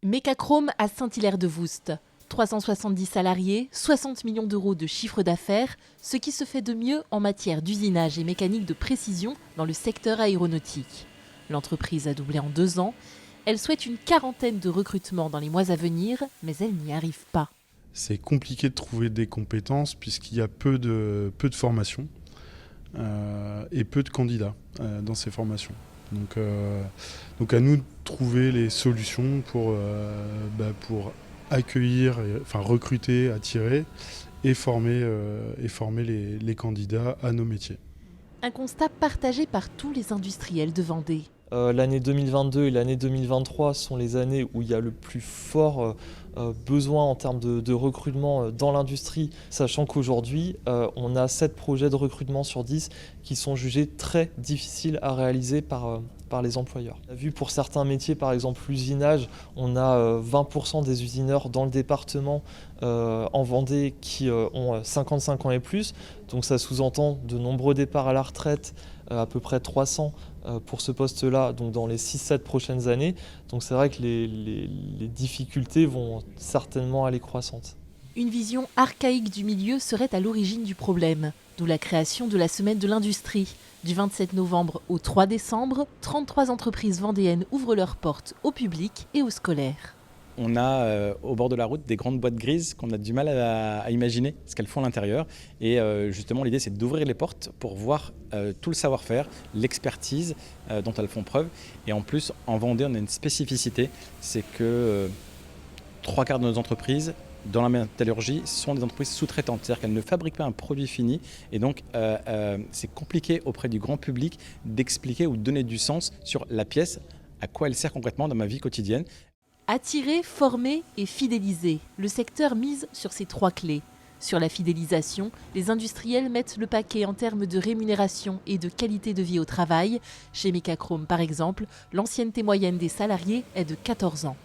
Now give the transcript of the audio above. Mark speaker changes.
Speaker 1: Mecachrome à Saint-Hilaire-de-Voust. 370 salariés, 60 millions d'euros de chiffre d'affaires, ce qui se fait de mieux en matière d'usinage et mécanique de précision dans le secteur aéronautique. L'entreprise a doublé en 2 ans. Elle souhaite une 40aine de recrutements dans les mois à venir, mais elle n'y arrive pas.
Speaker 2: C'est compliqué de trouver des compétences puisqu'il y a peu de formations et peu de candidats dans ces formations. Donc à nous de trouver les solutions pour accueillir, recruter, attirer et former les candidats à nos métiers.
Speaker 1: Un constat partagé par tous les industriels de Vendée.
Speaker 3: L'année 2022 et l'année 2023 sont les années où il y a le plus fort besoin en termes de recrutement dans l'industrie, sachant qu'aujourd'hui, on a 7 projets de recrutement sur 10 qui sont jugés très difficiles à réaliser par les employeurs. On a vu pour certains métiers, par exemple l'usinage, on a 20% des usineurs dans le département en Vendée qui ont 55 ans et plus, donc ça sous-entend de nombreux départs à la retraite, à peu près 300 pour ce poste-là, donc dans les 6-7 prochaines années. Donc c'est vrai que les difficultés vont certainement aller croissantes.
Speaker 1: Une vision archaïque du milieu serait à l'origine du problème, d'où la création de la Semaine de l'Industrie. Du 27 novembre au 3 décembre, 33 entreprises vendéennes ouvrent leurs portes au public et aux scolaires.
Speaker 4: On a au bord de la route des grandes boîtes grises qu'on a du mal à imaginer ce qu'elles font à l'intérieur. Et justement, l'idée, c'est d'ouvrir les portes pour voir tout le savoir-faire, l'expertise dont elles font preuve. Et en plus, en Vendée, on a une spécificité, c'est que 3/4 de nos entreprises dans la métallurgie sont des entreprises sous-traitantes. C'est-à-dire qu'elles ne fabriquent pas un produit fini. Et donc, c'est compliqué auprès du grand public d'expliquer ou de donner du sens sur la pièce, à quoi elle sert concrètement dans ma vie quotidienne.
Speaker 1: Attirer, former et fidéliser. Le secteur mise sur ces 3 clés. Sur la fidélisation, les industriels mettent le paquet en termes de rémunération et de qualité de vie au travail. Chez Mecachrome, par exemple, l'ancienneté moyenne des salariés est de 14 ans.